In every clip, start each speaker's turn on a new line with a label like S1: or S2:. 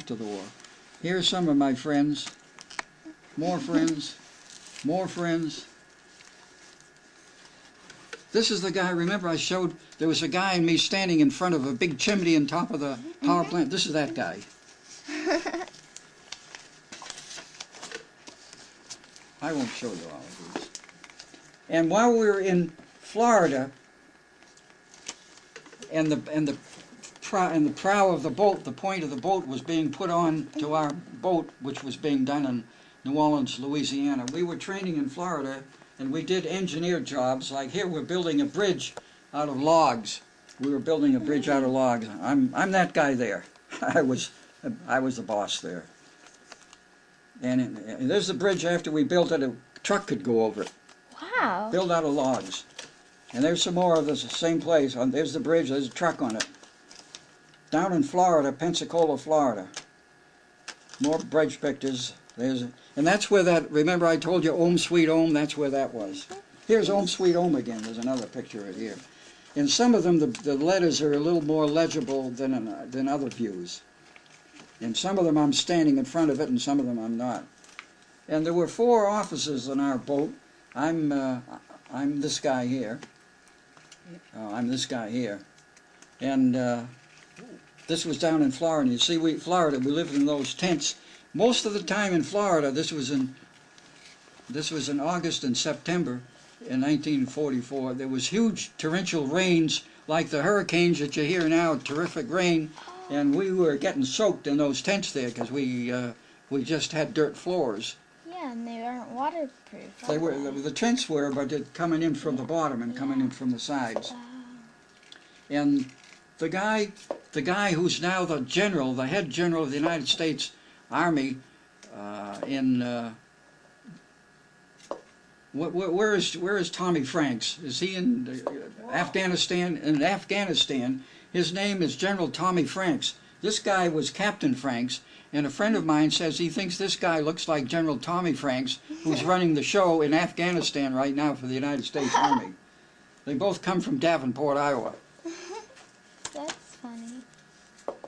S1: after the war. Here's some of my friends. More friends. More friends. This is the guy, remember I showed, there was a guy and me standing in front of a big chimney on top of the power plant. This is that guy. I won't show you all of these. And while we were in Florida, and the prow of the boat, the point of the boat was being put on to our boat, which was being done in New Orleans, Louisiana. We were training in Florida, and we did engineer jobs. Like here, we're building a bridge out of logs. We were building a bridge out of logs. I'm that guy there. I was the boss there. And there's the bridge. After we built it, a truck could go over it.
S2: Wow.
S1: Built out of logs. And there's some more of this same place. There's the bridge. There's a truck on it. Down in Florida, Pensacola, Florida. More bridge pictures. And that's where that, remember I told you Om Sweet Om, that's where that was. Here's Om Sweet Om again. There's another picture right here. In some of them, the letters are a little more legible than other views. In some of them, I'm standing in front of it, and some of them I'm not. And there were 4 officers on our boat. I'm this guy here. I'm this guy here. And this was down in Florida. You see, Florida, we lived in those tents. Most of the time in Florida, this was in August and September in 1944. There was huge torrential rains like the hurricanes that you hear now, terrific rain, and we were getting soaked in those tents there because we just had dirt floors.
S2: Yeah, and they aren't waterproof.
S1: They were, the tents were, but they're coming in from the bottom and coming in from the sides. And the guy who's now the general, the head general of the United States Army where is Tommy Franks? Is he in Afghanistan? In Afghanistan, his name is General Tommy Franks. This guy was Captain Franks, and a friend of mine says he thinks this guy looks like General Tommy Franks, who's running the show in Afghanistan right now for the United States Army. They both come from Davenport, Iowa.
S2: That's funny.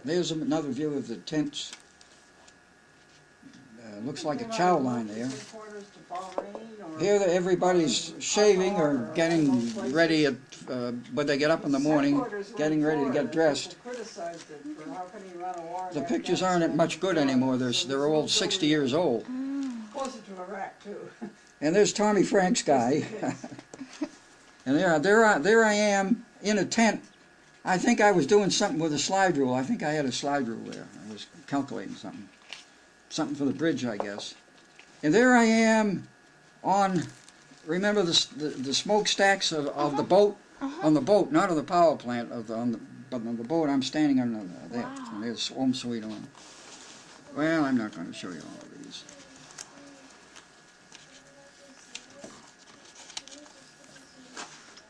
S1: There's another view of the tents. Looks like a chow line there. Here everybody's shaving or getting ready when they get up in the morning, getting ready to get dressed. The pictures aren't much good anymore. They're all 60 years old. And there's Tommy Franks' guy. And there I am in a tent. I think I was doing something with a slide rule. I think I had a slide rule there. I was calculating something. Something for the bridge, I guess. And there I am on, remember the smokestacks of the boat? On the boat, not on the power plant, but on the boat. I'm standing on there.
S2: Wow.
S1: And there's Om Sweet Om. Well, I'm not going to show you all of these.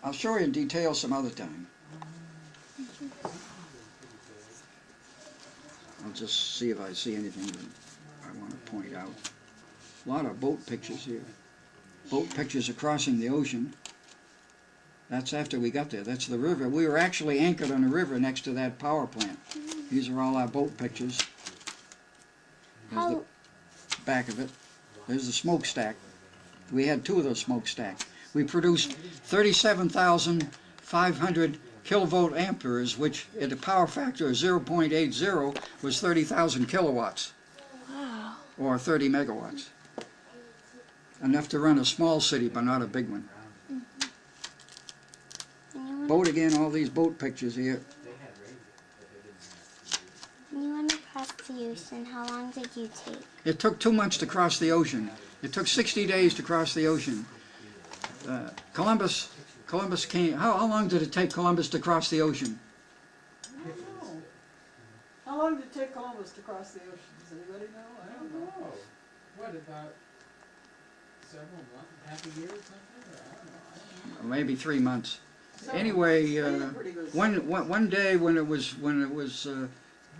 S1: I'll show you in detail some other time. I'll just see if I see anything that I want to point out. A lot of boat pictures here. Boat pictures of crossing the ocean. That's after we got there. That's the river. We were actually anchored on the river next to that power plant. These are all our boat pictures. There's the back of it. There's the smokestack. We had 2 of those smokestacks. We produced 37,500 kilovolt amperes, which at a power factor of 0.80 was 30,000 kilowatts.
S2: Wow.
S1: Or 30 megawatts. Enough to run a small city, but not a big one. Boat again, all these boat pictures here.
S2: When you went across the ocean, how long did you take?
S1: It took 2 months to cross the ocean. It took 60 days to cross the ocean. Columbus came. How long did it take Columbus to cross the ocean?
S3: I don't know. How long did it take Columbus to cross the ocean? Does anybody know? I don't know.
S4: What, about several months, half a year or something? Or I don't know.
S1: Maybe 3 months. Anyway, one day when it was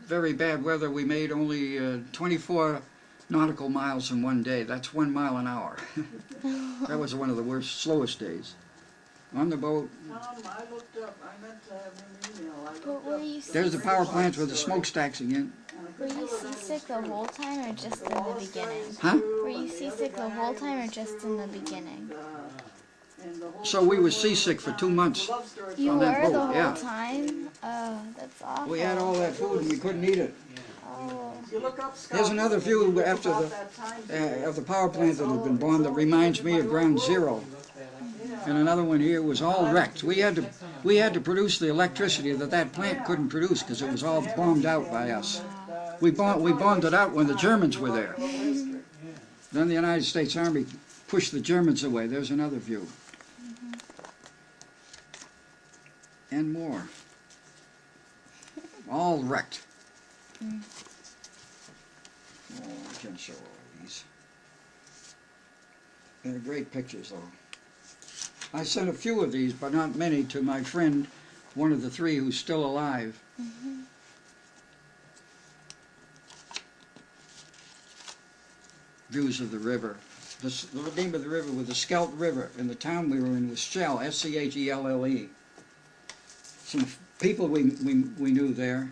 S1: very bad weather, we made only 24 nautical miles in one day. That's 1 mile an hour. That was one of the worst, slowest days. On the boat.
S3: I looked up. I meant to have an email. I looked
S2: What were you
S3: up.
S1: There's the power plants with the smokestacks again.
S3: And a
S2: Were you seasick the whole time or just in the beginning?
S1: Huh?
S2: Were you seasick the whole time or just in the beginning?
S1: So we were seasick for 2 months.
S2: You
S1: On that
S2: were the
S1: boat,
S2: whole
S1: yeah.
S2: time? Oh, that's awful.
S1: We had all that food and we couldn't eat it.
S2: Oh.
S1: Here's another view after of the power plant that had been bombed that reminds me of Ground Zero. And another one here was all wrecked. We had to produce the electricity that plant couldn't produce because it was all bombed out by us. We bombed it out when the Germans were there. Then the United States Army pushed the Germans away. There's another view. And more. All wrecked. Oh, I can't show all these. They're great pictures, though. I sent a few of these, but not many, to my friend, one of the three who's still alive. Views of the river. The name of the river was the Scheldt River, and the town we were in was Schell, S-C-H-E-L-L-E. Some people we knew there.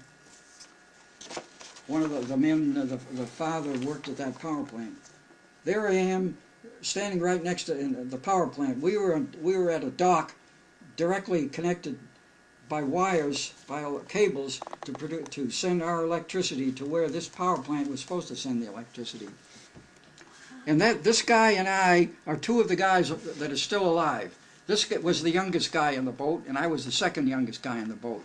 S1: One of the men, the father worked at that power plant. There I am, standing right next to the power plant. We were at a dock, directly connected by wires, by cables, to send our electricity to where this power plant was supposed to send the electricity. And this guy and I are two of the guys that are still alive. This was the youngest guy in the boat, and I was the second youngest guy in the boat.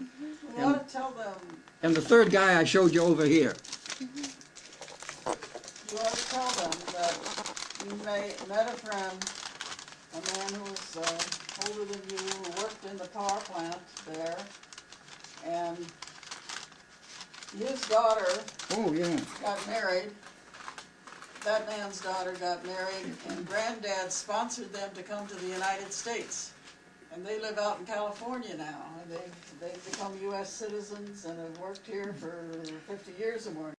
S3: You ought to tell them.
S1: And the third guy I showed you over here.
S3: You ought to tell them that you met a friend, a man who was older than you, who worked in the power plant there, and his daughter got married. That man's daughter got married, and Granddad sponsored them to come to the United States. And they live out in California now, and they've become U.S. citizens and have worked here for 50 years or more.